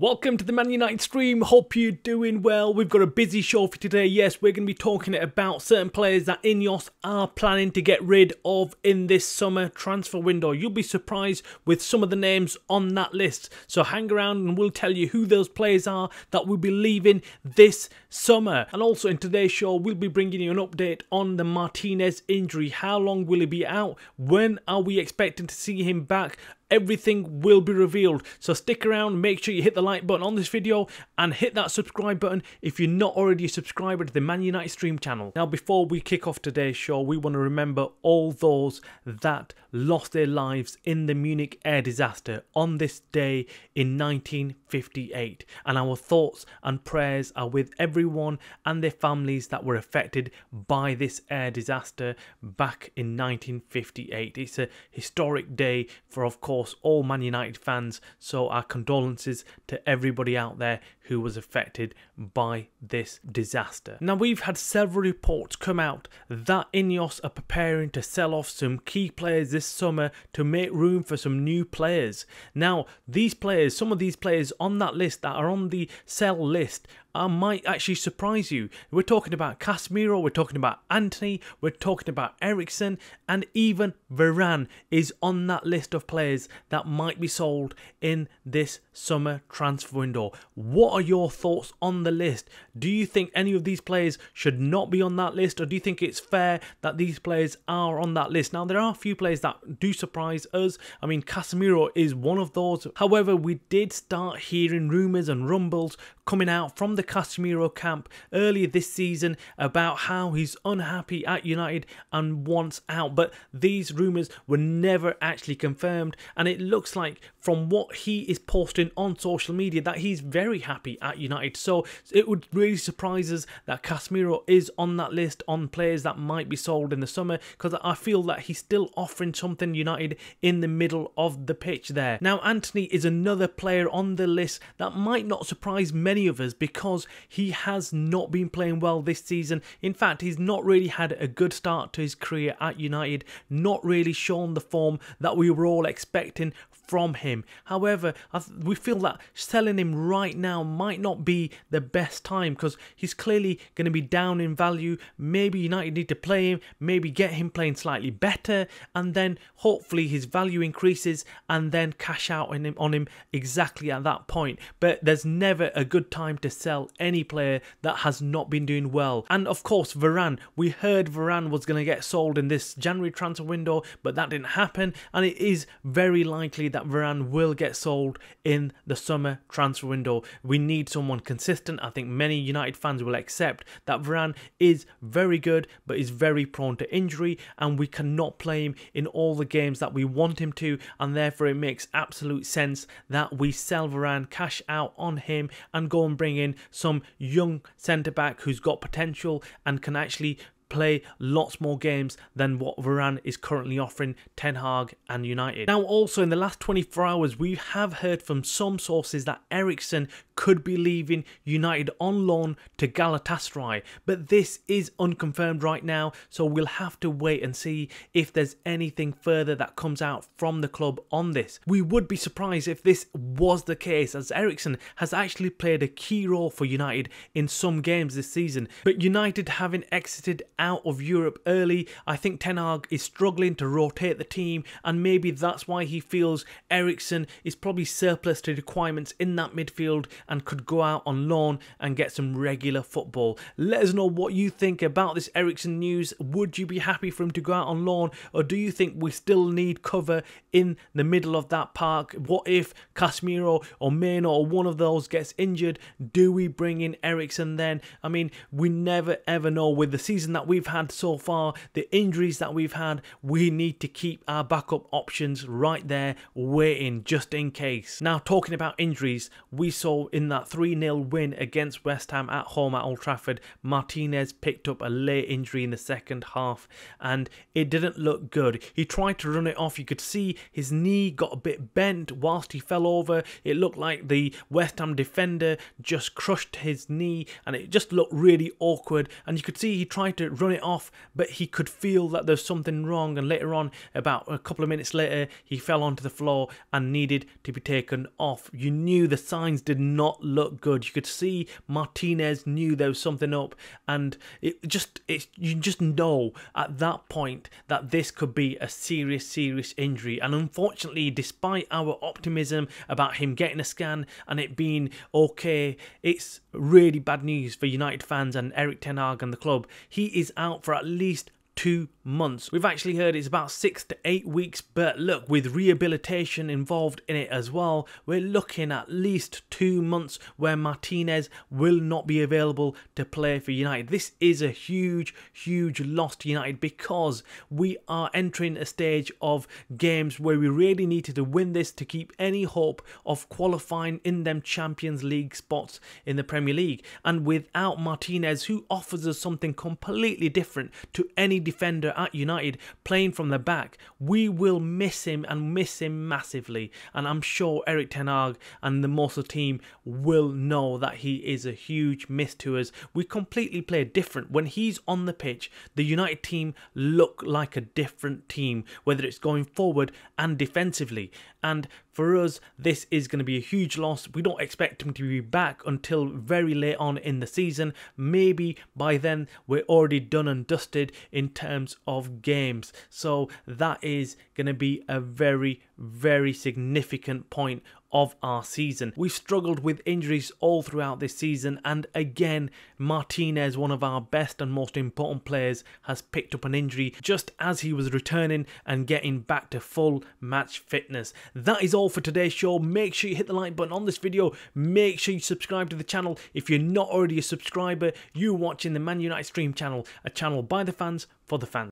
Welcome to the Man Utd stream. Hope you're doing well. We've got a busy show for today. Yes, we're going to be talking about certain players that Ineos are planning to get rid of in this summer transfer window. You'll be surprised with some of the names on that list. So hang around and we'll tell you who those players are that will be leaving this summer. And also in today's show, we'll be bringing you an update on the Martinez injury. How long will he be out? When are we expecting to see him back? Everything will be revealed, so stick around. Make sure you hit the like button on this video and hit that subscribe button if you're not already a subscriber to the Man Utd stream channel. Now, before we kick off today's show, we want to remember all those that lost their lives in the Munich air disaster on this day in 1958, and our thoughts and prayers are with everyone and their families that were affected by this air disaster back in 1958. It's a historic day for, of course, all Man Utd fans, so our condolences to everybody out there who was affected by this disaster. Now, we've had several reports come out that Ineos are preparing to sell off some key players this summer to make room for some new players. Now, these players, some of these players on that list that are on the sell list, might actually surprise you. We're talking about Casemiro, we're talking about Antony, we're talking about Eriksen, and even Varane is on that list of players that might be sold in this summer transfer window. What are your thoughts on the list? Do you think any of these players should not be on that list, or do you think it's fair that these players are on that list? Now, there are a few players that do surprise us. I mean, Casemiro is one of those. However, we did start hearing rumours and rumbles coming out from the Casemiro camp earlier this season about how he's unhappy at United and wants out, but these rumours were never actually confirmed, and it looks like from what he is posting on social media that he's very happy at United. So it would really surprise us that Casemiro is on that list on players that might be sold in the summer, because I feel that he's still offering something United in the middle of the pitch there. Now, Antony is another player on the list that might not surprise many of us, because he has not been playing well this season. In fact, he's not really had a good start to his career at United, not really shown the form that we were all expecting from him. However, we feel that selling him right now might not be the best time, because he's clearly going to be down in value. Maybe United need to play him, maybe get him playing slightly better, and then hopefully his value increases and then cash out on him exactly at that point. But there's never a good time to sell any player that has not been doing well. And of course, Varane, we heard Varane was going to get sold in this January transfer window, but that didn't happen, and it is very likely that Varane will get sold in the summer transfer window. We need someone consistent. I think many United fans will accept that Varane is very good, but is very prone to injury, and we cannot play him in all the games that we want him to, and therefore it makes absolute sense that we sell Varane, cash out on him, and go and bring in some young centre-back who's got potential and can actually play lots more games than what Varane is currently offering Ten Hag and United. Now, also in the last 24 hours, we have heard from some sources that Eriksen could be leaving United on loan to Galatasaray, but this is unconfirmed right now, so we'll have to wait and see if there's anything further that comes out from the club on this. We would be surprised if this was the case, as Eriksen has actually played a key role for United in some games this season, but United having exited out of Europe early, I think Ten Hag is struggling to rotate the team, and maybe that's why he feels Eriksen is probably surplus to requirements in that midfield and could go out on loan and get some regular football. Let us know what you think about this Eriksen news. Would you be happy for him to go out on loan, or do you think we still need cover in the middle of that park? What if Casemiro or Meno or one of those gets injured? Do we bring in Eriksen then? I mean, we never ever know. With the season that we've had so far, the injuries that we've had, we need to keep our backup options right there waiting just in case. Now, talking about injuries, we saw in that 3-0 win against West Ham at home at Old Trafford, Martinez picked up a late injury in the second half, and it didn't look good. He tried to run it off. You could see his knee got a bit bent whilst he fell over. It looked like the West Ham defender just crushed his knee, and it just looked really awkward, and you could see he tried to run it off, but he could feel that there's something wrong, and later on, about a couple of minutes later, he fell onto the floor and needed to be taken off. You knew the signs did not look good. You could see Martinez knew there was something up, and you just know at that point that this could be a serious injury. And unfortunately, despite our optimism about him getting a scan and it being okay, it's really bad news for United fans and Erik ten Hag and the club. He is out for at least 2 months. We've actually heard it's about 6 to 8 weeks, but look, with rehabilitation involved in it as well, we're looking at least 2 months where Martinez will not be available to play for United. This is a huge loss to United, because we are entering a stage of games where we really needed to win this to keep any hope of qualifying in them Champions League spots in the Premier League. And without Martinez, who offers us something completely different to any defender at United, playing from the back, we will miss him, and miss him massively. And I'm sure Erik ten Hag and the Muscle team will know that he is a huge miss to us. We completely play different. When he's on the pitch, the United team look like a different team, whether it's going forward and defensively. And for us, this is going to be a huge loss. We don't expect him to be back until very late on in the season. Maybe by then we're already done and dusted in terms of games. So that is going to be a very significant point of our season. We've struggled with injuries all throughout this season, and again, Martinez, one of our best and most important players, has picked up an injury just as he was returning and getting back to full match fitness. That is all for today's show. Make sure you hit the like button on this video. Make sure you subscribe to the channel if you're not already a subscriber. You're watching the Man Utd Stream channel, a channel by the fans for the fans.